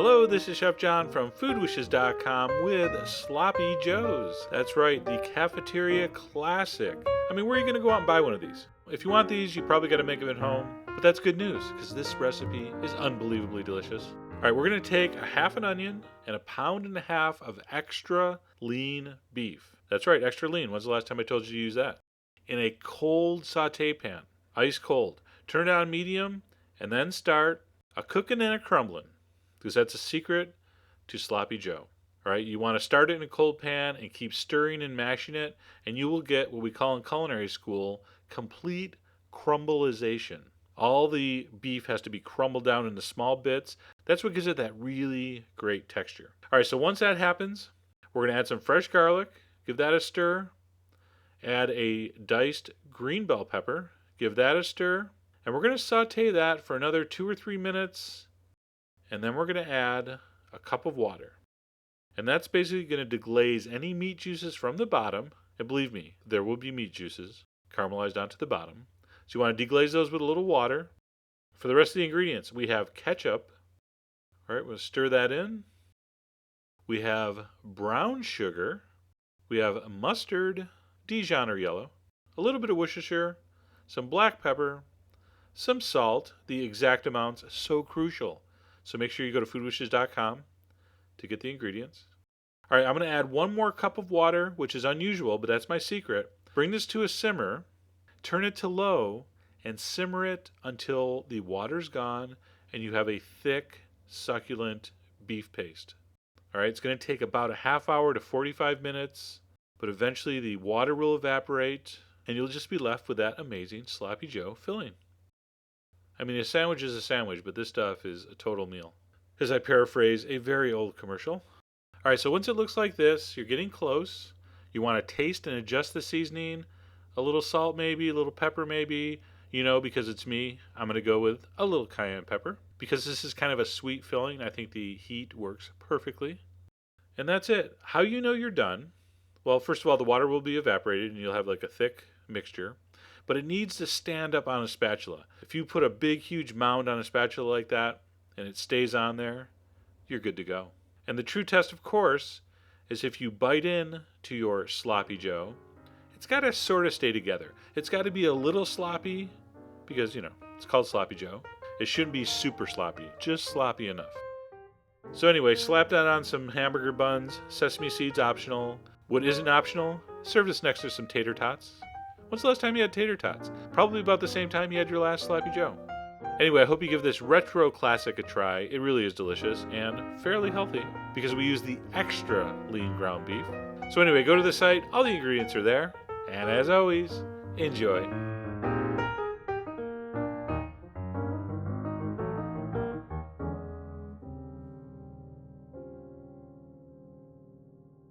Hello, this is Chef John from foodwishes.com with Sloppy Joe's. That's right, the cafeteria classic. I mean, where are you going to go out and buy one of these? If you want these, you probably got to make them at home. But that's good news, because this recipe is unbelievably delicious. All right, we're going to take a half an onion and a pound and a half of extra lean beef. That's right, extra lean. When's the last time I told you to use that? In a cold saute pan, ice cold. Turn it on medium, and then start a cooking and a crumbling, because that's a secret to Sloppy Joe. All right, you want to start it in a cold pan and keep stirring and mashing it, and you will get what we call in culinary school complete crumbleization. All the beef has to be crumbled down into small bits. That's what gives it that really great texture. All right, so once that happens, we're going to add some fresh garlic, give that a stir, add a diced green bell pepper, give that a stir, and we're going to saute that for another 2 or 3 minutes. And then we're going to add a cup of water. And that's basically going to deglaze any meat juices from the bottom. And believe me, there will be meat juices caramelized onto the bottom. So you want to deglaze those with a little water. For the rest of the ingredients, we have ketchup. All right, we'll stir that in. We have brown sugar. We have mustard, Dijon or yellow, a little bit of Worcestershire, some black pepper, some salt, the exact amounts, so crucial. So make sure you go to foodwishes.com to get the ingredients. All right, I'm going to add 1 more cup of water, which is unusual, but that's my secret. Bring this to a simmer, turn it to low, and simmer it until the water's gone and you have a thick, succulent beef paste. All right, it's going to take about a half hour to 45 minutes, but eventually the water will evaporate and you'll just be left with that amazing Sloppy Joe filling. I mean, a sandwich is a sandwich, but this stuff is a total meal. As I paraphrase a very old commercial. All right, so once it looks like this, you're getting close. You want to taste and adjust the seasoning. A little salt maybe, a little pepper maybe. You know, because it's me, I'm going to go with a little cayenne pepper. Because this is kind of a sweet filling, I think the heat works perfectly. And that's it. How you know you're done? Well, first of all, the water will be evaporated and you'll have like a thick mixture. But it needs to stand up on a spatula. If you put a big, huge mound on a spatula like that and it stays on there, you're good to go. And the true test, of course, is if you bite in to your Sloppy Joe, it's got to sort of stay together. It's got to be a little sloppy because, you know, it's called Sloppy Joe. It shouldn't be super sloppy, just sloppy enough. So anyway, slap that on some hamburger buns, sesame seeds optional. What isn't optional? Serve this next to some tater tots. When's the last time you had tater tots? Probably about the same time you had your last Sloppy Joe. Anyway, I hope you give this retro classic a try. It really is delicious and fairly healthy because we use the extra lean ground beef. So anyway, go to the site. All the ingredients are there. And as always, enjoy.